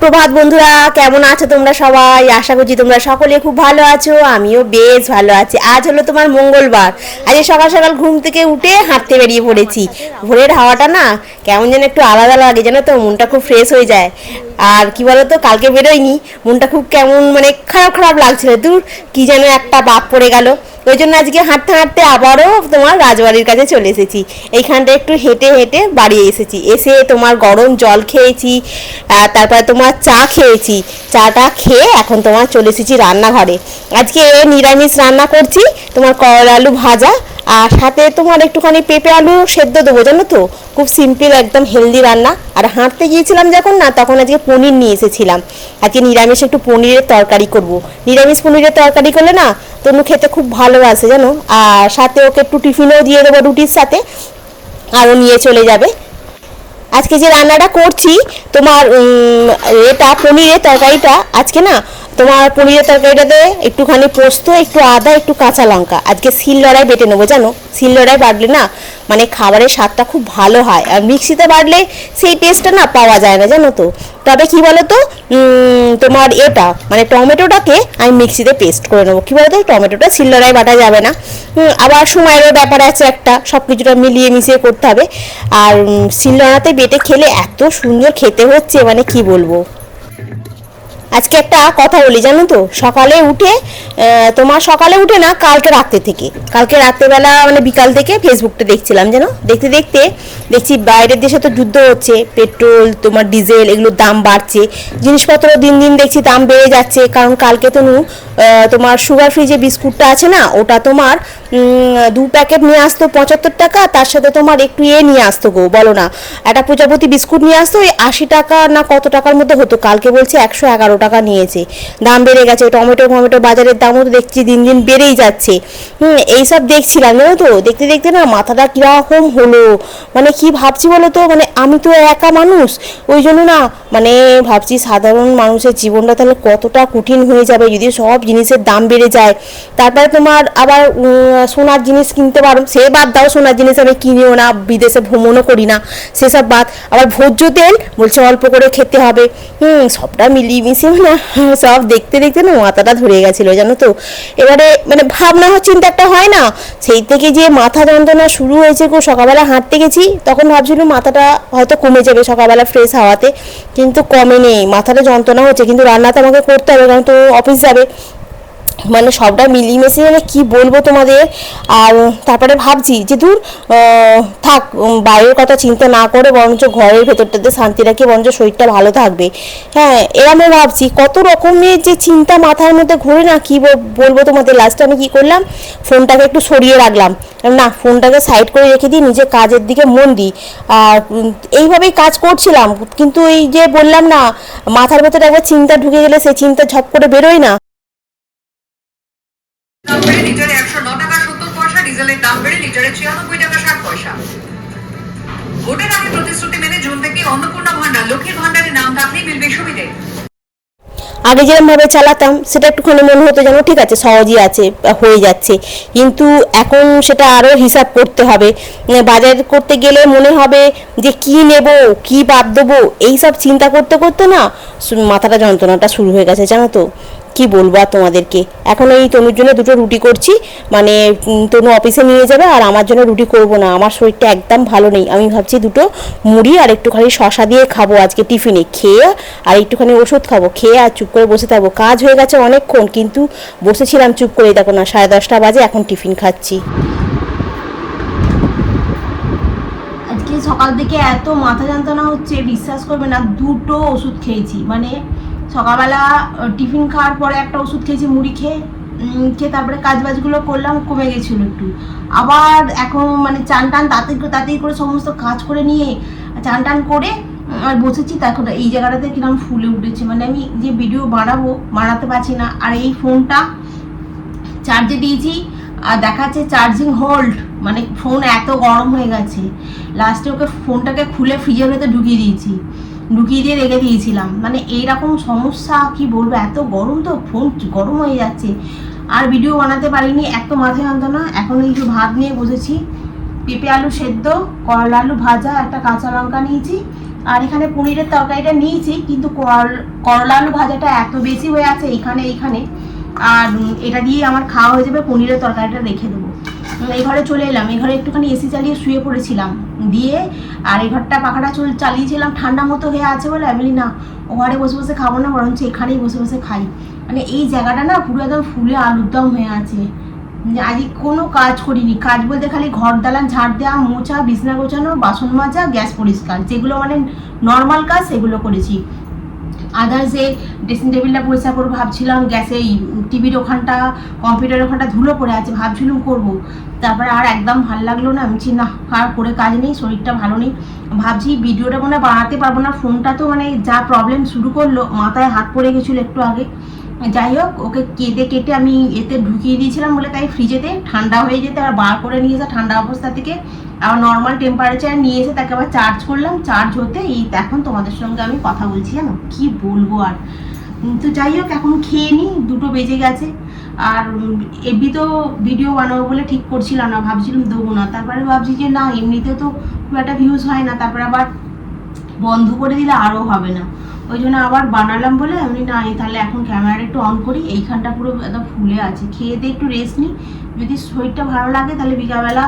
সুপ্রভাত বন্ধুরা, কেমন আছো তোমরা সবাই? আশা করছি তোমরা সকলে খুব ভালো আছো। আমিও বেশ ভালো আছি। আজ হলো তোমার মঙ্গলবার। আজ সকাল সকাল ঘুম থেকে উঠে হাঁটতে বেরিয়ে পড়েছি। ভোরের হাওয়াটা না কেমন যেন একটু আলাদা লাগে, জানো তো, মনটা খুব ফ্রেশ হয়ে যায়। আর কি বলো তো, কালকে বেরোয়নি, মনটা খুব কেমন মানে খারাপ খারাপ লাগছিল। দূর কি যেন একটা বাপ পড়ে গেল। ওই জন্য আজকে হাঁটতে হাঁটতে আবারও তোমার রাজবাড়ির কাছে চলে এসেছি। এইখানটা একটু হেঁটে হেঁটে বাড়ি এসেছি। এসে তোমার গরম জল খেয়েছি, তারপরে তোমার চা খেয়েছি। চাটা খেয়ে এখন তোমার চলে এসেছি রান্নাঘরে। আজকে নিরামিষ রান্না করছি, তোমার করলা আলু ভাজা, আর সাথে তোমার একটুখানি পেঁপে আলু সেদ্ধ দেবো, জানো তো। খুব সিম্পল, একদম হেলদি রান্না। আর হাঁটতে গিয়েছিলাম যখন না, তখন আজকে পনির নিয়ে এসেছিলাম। আজকে নিরামিষ একটু পনিরের তরকারি করব। নিরামিষ পনিরের তরকারি করলে না তনু খেতে খুব ভালোবাসে, জানো। আর সাথে ওকে একটু টিফিনেও দিয়ে দেবো রুটির সাথে, আরও নিয়ে চলে যাবে। আজকে যে রান্নাটা করছি তোমার এটা পনিরের তরকারিটা, আজকে না তোমার পনিরের তরকারিটাতে একটুখানি পোস্ত, একটু আদা, একটু কাঁচা লঙ্কা আজকে শিলনোড়ায় বেটে নেবো, জানো। শিলনোড়ায় বাটলে না মানে খাবারের স্বাদটা খুব ভালো হয়, আর মিক্সিতে বাটলে সেই টেস্টটা না পাওয়া যায় না, জানো তো। তবে কি বলো তো, তোমার এটা মানে টমেটোটাকে আমি মিক্সিতে পেস্ট করে নেবো। কী বলো তো, টমেটোটা শিলনোড়ায় বাটা যাবে না, আবার সময়েরও ব্যাপার আছে একটা, সব কিছুটা মিলিয়ে মিশিয়ে করতে হবে। আর শিলনোড়াতে বেটে খেলে এত সুন্দর খেতে হচ্ছে, মানে কি বলবো। আজকে একটা কথা বলি, জানো তো, সকালে উঠে তোমার সকালে উঠে না কালকে রাত্রেবেলা মানে বিকাল থেকে ফেসবুকটা দেখছিলাম, জানো। দেখতে দেখতে দেখছি বাইরের দেশে তো যুদ্ধ হচ্ছে, পেট্রোল তোমার ডিজেল এগুলোর দাম বাড়ছে, জিনিসপত্র দিন দিন দেখছি দাম বেড়ে যাচ্ছে। কারণ কালকে তো তোমার সুগার ফ্রি যে বিস্কুটটা আছে না, ওটা তোমার 2 প্যাকেট নিয়ে আসতো 75 টাকা, তার সাথে তোমার একটু নিয়ে আসতো গো, বলো না, একটা প্রজাপতি বিস্কুট নিয়ে আসতো, ওই 80 টাকা না কত টাকার মধ্যে হতো। কালকে বলছে 111 টাকা নিয়েছে। দাম বেড়ে গেছে। টমেটো বাজারের দামও তো দেখছি দিন দিন বেড়েই যাচ্ছে। এইসব দেখছিলাম, জানো তো। দেখতে দেখতে না মাথাটা কীরকম হলো, মানে কি ভাবছি বলো তো, মানে আমি তো একা মানুষ, ওই জন্য না মানে ভাবছি সাধারণ মানুষের জীবনটা তাহলে কতটা কঠিন হয়ে যাবে যদি সব জিনিসের দাম বেড়ে যায়। তারপরে তোমার আবার সোনার জিনিস কিনতে পারো, সে বাদ দাও, সোনার জিনিস আমি কিনিও না, বিদেশে ভ্রমণও করি না, সেসব বাদ। আবার ভোজ্য তেল বলছে অল্প করে খেতে হবে। সবটা মিলিয়ে মিশিয়ে না সব দেখতে দেখতে না মাথাটা ধরে গেছিলো, জানো তো। এবারে মানে ভাবনা চিন্তা একটা হয় না, সেই থেকে যে মাথা যন্ত্রণা শুরু হয়েছে গো। সকালবেলা হাঁটতে গেছি, তখন ভাবছিলাম মাথাটা হয়তো কমে যাবে সকালবেলা ফ্রেশ হাওয়াতে, কিন্তু কমে নেই, মাথাটা যন্ত্রণা হচ্ছে। কিন্তু রান্না তো আমাকে করতে হবে, কারণ তো অফিস যাবে। মানে সবটা মিলিয়ে মিশিয়ে মানে কী বলবো তোমাদের। আর তারপরে ভাবছি যে দূর থাক, বাইরের কথা চিন্তা না করে বরঞ্চ ঘরের ভেতরটাতে শান্তি রাখি, বরঞ্চ শরীরটা ভালো থাকবে। হ্যাঁ, এরমও ভাবছি, কত রকমের যে চিন্তা মাথার মধ্যে ঘুরে না, কী বলবো তোমাদের। লাস্টে আমি কী করলাম, ফোনটাকে একটু সরিয়ে রাখলাম, না ফোনটাকে সাইড করে রেখে দিই, নিজের কাজের দিকে মন দিই। আর এইভাবেই কাজ করছিলাম, কিন্তু এই যে বললাম না, মাথার ভেতরে একবার চিন্তা ঢুকে গেলে সেই চিন্তা ঝপ করে বেরোয় না। দাম বেড়ে লিটারে 109 টাকা 70 পয়সা, ডিজেলের দাম বেড়ে লিটারে 96 টাকা 60 পয়সা। ভোটের আগে প্রতিশ্রুতি মেনে জুন থেকে অন্নপূর্ণা ভান্ডার, লক্ষ্মীর ভান্ডারে নাম থাকলেই মিলবে সুবিধে। আগে যেরকমভাবে চালাতাম সেটা একটুখানি মনে হতো যেন ঠিক আছে, সহজই আছে, হয়ে যাচ্ছে। কিন্তু এখন সেটা আরও হিসাব করতে হবে। বাজার করতে গেলে মনে হবে যে কি নেব, কি বাদ দেবো, এইসব চিন্তা করতে করতে না মাথাটা যন্ত্রণাটা শুরু হয়ে গেছে, জানো তো। কি বলবো আর তোমাদেরকে। এখন এই তনুর জন্য 2টো রুটি করছি, মানে তনু অফিসে নিয়ে যাবে, আর আমার জন্য রুটি করব না, আমার শরীরটা একদম ভালো নেই। আমি ভাবছি 2টো মুড়ি আর একটুখানি শশা দিয়ে খাবো আজকে টিফিনে, খেয়ে আর একটুখানি ওষুধ খাবো, খেয়ে আর চুপ করে বসে থাকবো। কাজ হয়ে গেছে অনেকক্ষণ, কিন্তু বসেছিলাম চুপ করে, দেখো না 10:30 বাজে, এখন টিফিন খাচ্ছি। আজকে সকাল থেকে এত মাথা যন্ত্রণা হচ্ছে, বিশ্বাস করবে না, 2টো ওষুধ খেয়েছি। মানে সকালবেলা টিফিন খাওয়ার পরে একটা ওষুধ খেয়েছি মুড়ি খেয়ে, তারপরে কাজবাজগুলো করলাম, কমে গেছিলো একটু। আবার এখন মানে চান টান তাড়াতাড়ি করে সমস্ত কাজ করে নিয়ে চান টান করে আর বসেছি। দেখো এই জায়গাটাতে কিরকম ফুলে উঠেছে, মানে আমি যে ভিডিও বানাতে পারছি না। আর এই ফোনটা চার্জে দিয়েছি আর দেখাচ্ছে চার্জিং হোল্ড, মানে ফোন এত গরম হয়ে গেছে। লাস্টে ওকে ফোনটাকে খুলে ফ্রিজের ভেতরে ঢুকিয়ে দিয়ে রেখে দিয়েছিলাম। মানে এইরকম সমস্যা, কি বলবো, এত গরম তো ফোন গরম হয়ে যাচ্ছে। আর ভিডিও বানাতে পারিনি, এত মাথায় যন্ত্রণা। এখন একটু ভাত নিয়ে বসেছি, পেঁপে আলু সেদ্ধ, করলা আলু ভাজা, একটা কাঁচা লঙ্কা নিয়েছি, আর এখানে পনিরের তরকারিটা নিয়েছি, কিন্তু করলা আলু ভাজাটা এত বেশি হয়ে আছে এইখানে, আর এটা দিয়ে আমার খাওয়া হয়ে যাবে, পনিরের তরকারিটা রেখে দেবো। এই ঘরে চলে এলাম, এই ঘরে একটুখানি এসি চালিয়ে শুয়ে পড়েছিলাম, দিয়ে আর এই ঘরটা পাখাটা চালিয়েছিলাম, ঠান্ডা মতো হয়ে আছে বলে আমি না ও ঘরে বসে বসে খাবো না, বরঞ্চ এখানেই বসে বসে খাই। মানে এই জায়গাটা না পুরো একদম ফুলে আলুর দম হয়ে আছে। আজ কোনো কাজ করিনি, কাজ বলতে খালি ঘর দালান ঝাড় দেওয়া, মোছা, বিছনা গোছানো, বাসন মাজা, গ্যাস পরিষ্কার, যেগুলো মানে নর্মাল কাজ সেগুলো করেছি। আদার্স যে ড্রেসিং টেবিলটা পরিষ্কার করবো ভাবছিলাম, গ্যাসে টিভির ওখানটা, কম্পিউটারের ওখানটা ধুলো পড়ে আছে, ভাবছিলাম করবো, তারপরে আর একদম ভালো লাগলো না, আমি না আর করে কাজ নেই, শরীরটা ভালো নেই, ভাবছি ভিডিওটা মনে বানাতে পারবো না, ফোনটা তো মানে যা প্রবলেম শুরু করলো, মাথায় হাত পড়ে গেছিলো একটু আগে। যাই হোক, ওকে কেটে আমি এতে ঢুকিয়ে দিয়েছিলাম বলে তাই ফ্রিজেতে ঠান্ডা হয়ে যেতে, আর বার করে নিয়ে এসে ঠান্ডা অবস্থা থেকে আবার নর্মাল টেম্পারেচার নিয়ে এসে তাকে আবার চার্জ করলাম, চার্জ হতে এই এখন তোমাদের সঙ্গে আমি কথা বলছি, জানো কি বলবো আর। তো যাই হোক, এখন খেয়ে নিই, 2টো বেজে গেছে, আর এমনি তো ভিডিও বানাবো বলে ঠিক করছিলাম না, ভাবছিলাম দেবো না, তারপরে ভাবছি যে না এমনিতে তো খুব একটা ভিউজ হয় না, তারপরে আবার বন্ধ করে দিলে আরও হবে না, ওই জন্য আবার বানালাম বলে আমি না তাহলে এখন ক্যামেরাটা একটু অন করি, এইখানটা পুরো একদম ফুলে আছে, খেয়ে দিয়ে একটু রেস্ট নিই, যদি শরীরটা ভালো লাগে তাহলে বিকালবেলা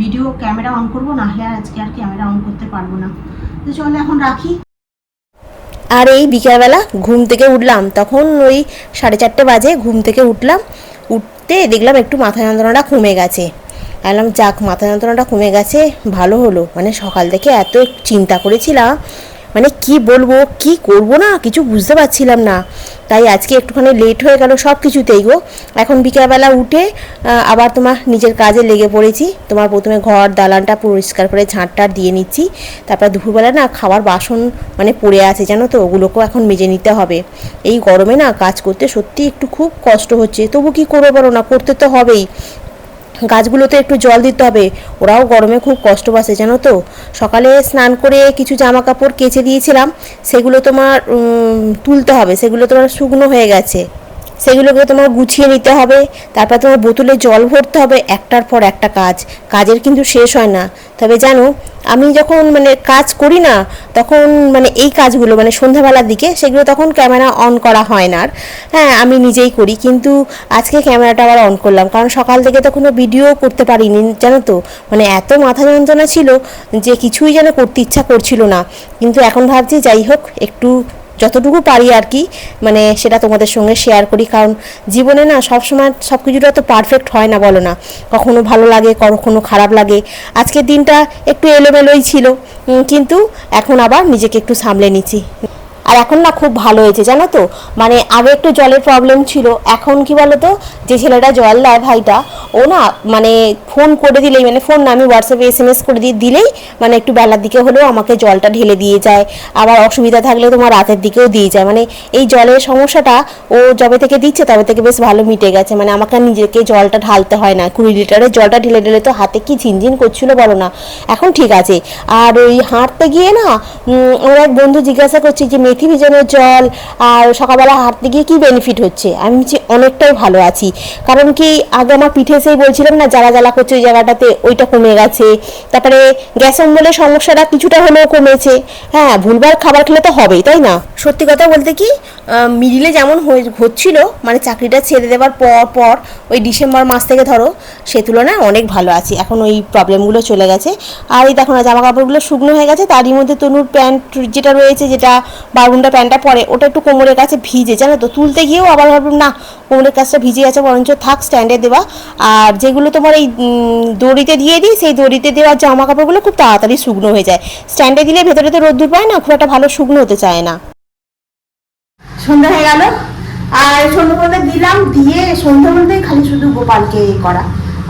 ভিডিও ক্যামেরা অন করবো, না হলে আজকে আর ক্যামেরা অন করতে পারবো না। তো চলো এখন রাখি। আর এই বিকালবেলা ঘুম থেকে উঠলাম, তখন ওই 4:30 বাজে ঘুম থেকে উঠতে দেখলাম একটু মাথা যন্ত্রণাটা কমে গেছে। বললাম যাক, মাথা যন্ত্রণাটা কমে গেছে, ভালো হলো। মানে সকাল থেকে এত চিন্তা করেছিলাম, মানে কি বলবো কি করব না কিছু বুঝতে পারছিলাম না, তাই আজকে একটুখানি লেট হয়ে গেল সব কিছুতেই গো। এখন বিকেলবেলা উঠে আবার তোমার নিজের কাজে লেগে পড়েছি, তোমার প্রথমে ঘর দালানটা পরিষ্কার করে ঝাঁটটা দিয়ে নিচ্ছি, তারপর দুপুরবেলা না খাবার বাসন মানে পড়ে আছে জানো তো, ওগুলোকেও এখন মেজে নিতে হবে। এই গরমে না কাজ করতে সত্যি একটু খুব কষ্ট হচ্ছে, তবু কি করবো বলো না, করতে তো হবেই, গাছগুলোতে একটু জল দিতে হবে, ওরাও গরমে খুব কষ্ট পাচ্ছে জানো তো। সকালে স্নান করে কিছু জামা কাপড় কেচে দিয়েছিলাম, সেগুলো তোমার তুলতে হবে, সেগুলো তোমার শুকনো হয়ে গেছে, সেগুলোকে তোমার গুছিয়ে নিতে হবে, তারপর তোমার বোতলে জল ভরতে হবে, একটার পর একটা কাজের কিন্তু শেষ হয় না। তবে জানো, আমি যখন মানে কাজ করি না তখন মানে এই কাজগুলো মানে সন্ধ্যাবেলার দিকে সেগুলো তখন ক্যামেরা অন করা হয় না, আর হ্যাঁ আমি নিজেই করি, কিন্তু আজকে ক্যামেরাটা আবার অন করলাম, কারণ সকাল থেকে তো কোনো ভিডিও করতে পারিনি জানো তো, মানে এত মাথা যন্ত্রণা ছিল যে কিছুই যেন করতে ইচ্ছা করছিল না। কিন্তু এখন ভাবছি যাই হোক, একটু যতটুকু পারি আর কি মানে সেটা তোমাদের সঙ্গে শেয়ার করি, কারণ জীবনে না সবসময় সব কিছুটা তো পারফেক্ট হয় না বলো না, কখনো ভালো লাগে কখনো খারাপ লাগে। আজকের দিনটা একটু এলোমেলোই ছিল, কিন্তু এখন আবার নিজেকে একটু সামলে নিচ্ছি। আর এখন না খুব ভালো হয়েছে জানো তো, মানে আগে একটু জলের প্রবলেম ছিল, এখন কি বলো তো, যে ছেলেটা জল দেয় ভাইটা, ও না মানে ফোন করে দিলেই, মানে ফোন না আমি হোয়াটসঅ্যাপে SMS করে দিলেই মানে একটু বেলার দিকে হলেও আমাকে জলটা ঢেলে দিয়ে যায়, আবার অসুবিধা থাকলে তোমার রাতের দিকেও দিয়ে যায়। মানে এই জলের সমস্যাটা ও যবে থেকে দিচ্ছে তবে থেকে বেশ ভালো মিটে গেছে, মানে আমাকে নিজেকে জলটা ঢালতে হয় না, 20 লিটারের জলটা ঢেলে ঢেলে তো হাতে কি ঝিনঝিন করছিল বলো না, এখন ঠিক আছে। আর ওই হাঁটতে গিয়ে না আমার এক বন্ধু জিজ্ঞাসা করছে যে মেথি ভিজানোর জল আর সকালবেলা হাঁটতে গিয়ে কী বেনিফিট হচ্ছে, আমি বলছি অনেকটাই ভালো আছি, কারণ কি আগে আমার পিঠে সেই বলছিলাম না জ্বালা জ্বালা করছে ওই জায়গাটাতে, ওইটা কমে গেছে, তারপরে গ্যাস অম্বলের সমস্যাটা কিছুটা হলেও কমেছে। হ্যাঁ, ভুলবার খাবার খেলে তো হবেই তাই না। সত্যি কথা বলতে কি মিডিলে যেমন হচ্ছিল মানে চাকরিটা ছেড়ে দেওয়ার পর ওই ডিসেম্বর মাস থেকে ধরো সে তুলনায় অনেক ভালো আছি, এখন ওই প্রবলেমগুলো চলে গেছে। আর এই দেখো না জামা কাপড়গুলো শুকনো হয়ে গেছে, তারই মধ্যে তনুর প্যান্ট যেটা রয়েছে, যেটা বারগুন্ডা প্যান্টটা পরে, ওটা একটু কোমরের কাছে ভিজে জানো তো, তুলতে গিয়েও আবার ভাবলাম না কোমরের কাছটা ভিজে গেছে, বরঞ্চ থাক স্ট্যান্ডে দেওয়া। আর যেগুলো তোমার এই দড়িতে দিয়ে দিই, সেই দড়িতে দেওয়ার জামা কাপড়গুলো খুব তাড়াতাড়ি শুকনো হয়ে যায়, স্ট্যান্ডে দিলে ভেতরে তো রোদ্দুর পায় না, খুব একটা ভালো শুকনো হতে চায় না। সন্ধ্যা হয়ে গেল, আর সন্ধ্যা বলতে দিলাম, দিয়ে সন্ধ্যা বলতে খালি শুধু গোপালকে করা,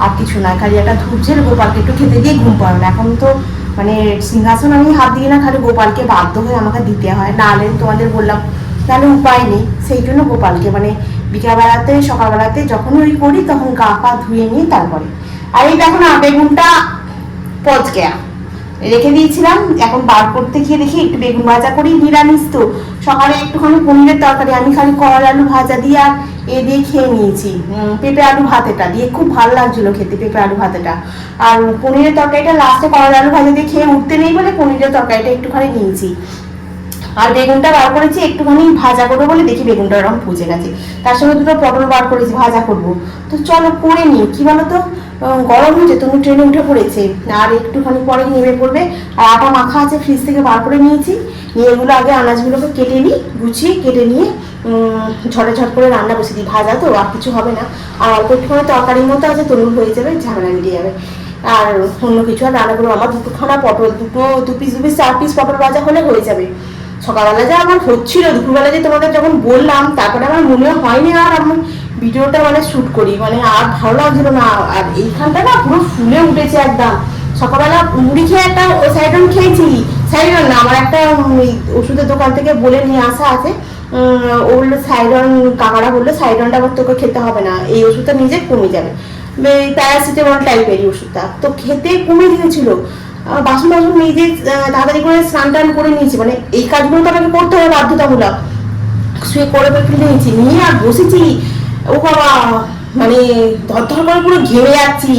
আর কিছু না, খালি একটা ধূপ ঝেড়ে গোপালকে একটু খেতে দিয়ে ঘুম পাড়ানো। এখন তো মানে সিংহাসন আমি হাত দিই না, খালি গোপালকে বাধ্য হয়ে আমাকে দিতে হয়, নাহলে তোমাদের বললাম তাহলে উপায় নেই, সেই জন্য গোপালকে মানে বিকালবেলাতে সকালবেলাতে যখন ওই করি তখন গা পা ধুয়ে নিই তারপরে। আর এই দেখো না বেগুনটা পচকেয়া রেখে দিয়েছিলাম, এখন বার করতে গিয়ে দেখি একটু বেগুন ভাজা করি, নিরামিষ তো, সকালে একটুখানি পনিরের তরকারি, আমি খালি করলা আলু ভাজা দিয়ে আর এ দিয়ে খেয়ে নিয়েছি পেঁপে আলু ভাত, এটা দিয়ে খুব ভালো লাগছিলো খেতে পেঁপে আলু ভাত এটা। আর পনিরের তরকারিটা লাস্টে করলা আলু ভাজা দিয়ে খেয়ে উঠতে নেই বলে পনিরের তরকারিটা একটুখানি নিয়েছি। আর বেগুনটা বার করেছি একটুখানি ভাজা করবো বলে, দেখি বেগুনটা এরকম ফুজে গেছে, তার সঙ্গে দুটো পটল বার করেছি ভাজা করব। তো চলো করে নিই, কি বলো তো গরম হয়েছে, তুমি ট্রেনে উঠে পড়েছে আর একটুখানি পরে নেমে পড়বে। আর আটা মাখা আছে ফ্রিজ থেকে বার করে নিয়েছি, নিয়ে এগুলো আগে আনাজগুলোকে কেটে নিই, গুছিয়ে কেটে নিয়ে ঝটঝট করে রান্না বসে দিই। ভাজা তো আর কিছু হবে না, আর অল্প একটুখানি তরকারির মতো আছে, তরুণ হয়ে যাবে, ঝামেলা মিটে যাবে। আর অন্য কিছু আর রান্না করবো, আমার দুটোখানা পটল, দু পিস 4 পিস পটল ভাজা হলে হয়ে যাবে। সকালবেলা যা আমার হচ্ছিল, দুপুরবেলা যে তোমাদের যখন বললাম তারপরে আমার মনে হয়নি আর আমি ভিডিওটা মানে শ্যুট করি, মানে আর ভালো লাগছিল না। আর এইখানটা না পুরো ফুলে উঠেছে একদম। সকালবেলা মুড়ি খেয়ে একটা সাইডন খেয়েছি, সাইডন না, আমার একটা ওষুধের দোকান থেকে বলে নিয়ে আসা আছে, ও বললো সাইডন, কাকারা বললো সাইডনটা আবার তোকে খেতে হবে না, এই ওষুধটা নিজে কমে যাবে, প্যারাসিটামল টাইপেরই ওষুধটা, তো খেতে কমে গিয়েছিল। বাসন নিজে তাড়াতাড়ি করে স্নান টান করে নিয়েছি, মানে এই কাজগুলো তো আমাকে করতে হবে বাধ্যতামূলক, শুয়ে করে ফেলে নিয়েছি, নিয়ে আর বসেছি। ও বাবা, মানে ধর করে পুরো ঘেমে যাচ্ছি।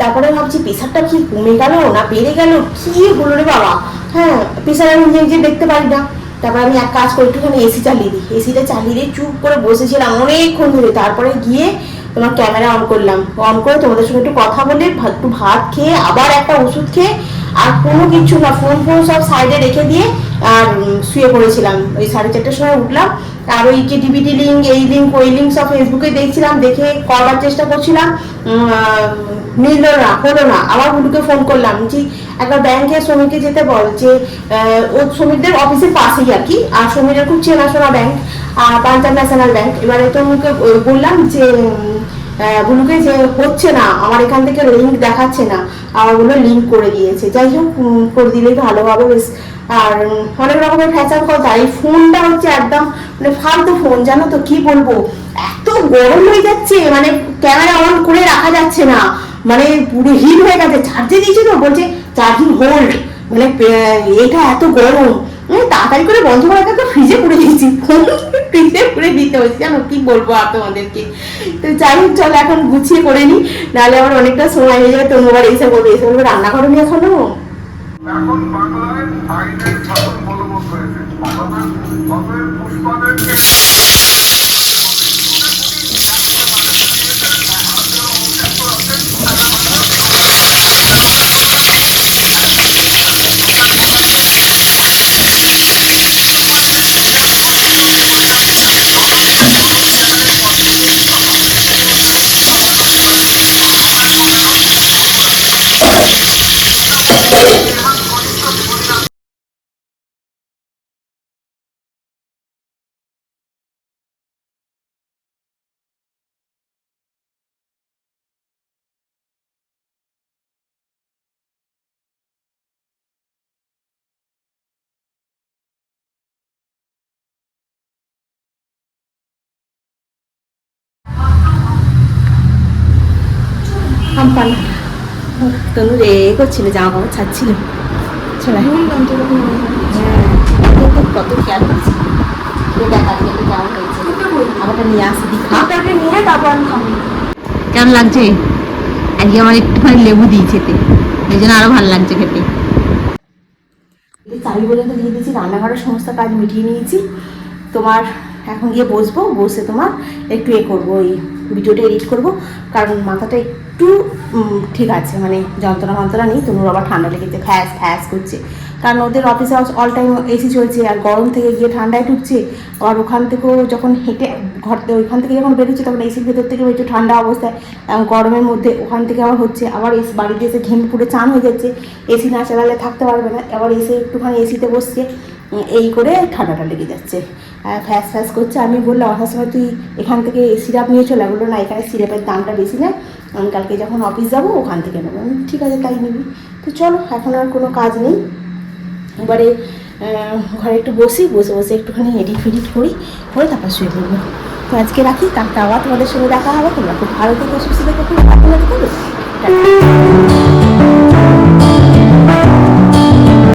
তারপরে ভাবছি প্রেশারটা কি কমে গেল না বেড়ে গেল, কি হলো রে বাবা। হ্যাঁ, প্রেশার আমি নিজে দেখতে পারি না। তারপরে আমি এক কাজ করে একটুখানি এসি চালিয়ে দিই, এসিটা চালিয়ে দিয়ে চুপ করে বসেছিলাম অনেকক্ষণ ধরে। তারপরে গিয়ে তোমার ক্যামেরা অন করলাম, অন করে তোমাদের সঙ্গে একটু কথা বলে একটু ভাত খেয়ে আবার একটা ওষুধ খেয়ে আর কোনো কিছু না, ফোন সব সাইডে রেখে দিয়ে আর শুয়ে পড়েছিলাম। ওই 4:30টার সময় উঠলাম, আর ওই ডিবিটি লিঙ্ক, এই লিঙ্ক, ওই লিঙ্ক সব ফেসবুকে দেখছিলাম, দেখে করবার চেষ্টা করছিলাম, মিলল না, হলো না। আবার হুলুকে ফোন করলাম যে একবার ব্যাংকে শ্রমিককে যেতে বল, যে ও শ্রমিকদের অফিসের পাশেই আর কি, আর শ্রমিকের খুব চেনাশোনা ব্যাংক, পাঞ্জাব ন্যাশনাল ব্যাংক। এবারে তো মুখে বললাম যে বুলুকে যে হচ্ছে না, আমার এখান থেকে লিঙ্ক দেখাচ্ছে না, আমার বললো লিঙ্ক করে দিয়েছে। যাই হোক, করে দিলেই ভালো হবে বেশ। আর অনেক রকমের ফ্যাশন কথা, এই ফোনটা হচ্ছে একদম মানে ফালতু ফোন, জানো তো, কি বলবো, এত গরম হয়ে যাচ্ছে, মানে ক্যামেরা অন করে রাখা যাচ্ছে না, মানে পুরো হিট হয়ে গেছে। চার্জে দিয়েছি তো, বলছে চার্জিং হোল্ড, মানে এটা এত গরম, তাড়াতাড়ি করে বন্ধ করার তো ফ্রিজে পুড়ে দিয়েছি, ফ্রিজে পুড়ে দিতে হচ্ছে, জানো কি বলবো আর তোমাদেরকে। তো যাই হোক, চলো এখন গুছিয়ে করে নি, নাহলে আমার অনেকটা সময় হয়ে যাবে। তনু আবার এসে বলবে, এসে বলবে রান্না করো নি এখনো। এখন বাংলায় আইনের শাসন বলবৎ হয়েছে। অতএব পুষ্পাদেরকে তনু রে করছিল, জামা কাপড় ছাড়ছিল, চলে কত খেয়াল করছি, কেমন হয়েছে, আমাকে নিয়ে আসি দিখা, নিয়ে তারপর আমি খাবো। কেমন লাগছে? আজকে আমার একটুখানি লেবু দিই খেতে, এই জন্য আরো ভালো লাগছে খেতে। চাবি পর্যন্ত দিয়ে দিয়েছি, রান্নাঘরের সমস্ত কাজ মিটিয়ে নিয়েছি। তোমার এখন গিয়ে বসবো, বসে তোমার একটু করবো, ওই ভিডিওটা এডিট করবো, কারণ মাথাটা একটু ঠিক আছে, মানে যন্ত্রণা নেই। তনুর আবার ঠান্ডা লেগেছে, ফ্যাস ফ্যাস করছে, কারণ ওদের অফিসে অল টাইম এসি চলছে, আর গরম থেকে গিয়ে ঠান্ডায় ঢুকছে। আর ওখান থেকেও যখন হেঁটে ওইখান থেকে যখন বেরোচ্ছে, তখন এসির ভেতর থেকে একটু ঠান্ডা অবস্থায় গরমের মধ্যে ওখান থেকে আবার হচ্ছে, আবার এসি বাড়িতে এসে ঘেমে পুড়ে চান হয়ে যাচ্ছে, এসি না চালালে থাকতে পারবে না, আবার এসে একটুখানি এসিতে বসছে, এই করে ঠান্ডাটা লেগে যাচ্ছে, ফ্যাস ফ্যাস করছে। আমি বললাম আসার সময় তুই এখান থেকে সিরাপ নিয়ে চলে, বললো না এখানে সিরাপের দামটা বেশি নেয়, আমি কালকে যখন অফিস যাবো ওখান থেকে নেবো। ঠিক আছে, তাই নিবি। তো চলো, এখন আর কোনো কাজ নেই, এবারে ঘরে একটু বসে বসে একটুখানি এডিট ফেডিট করি, করে তারপর শুয়ে পড়বো। তো আজকে রাখি, কালকে আবার তোমাদের সঙ্গে দেখা হবে। তোমরা খুব ভালো থেকে সুস্থ থেকে খুব ভালো থেকে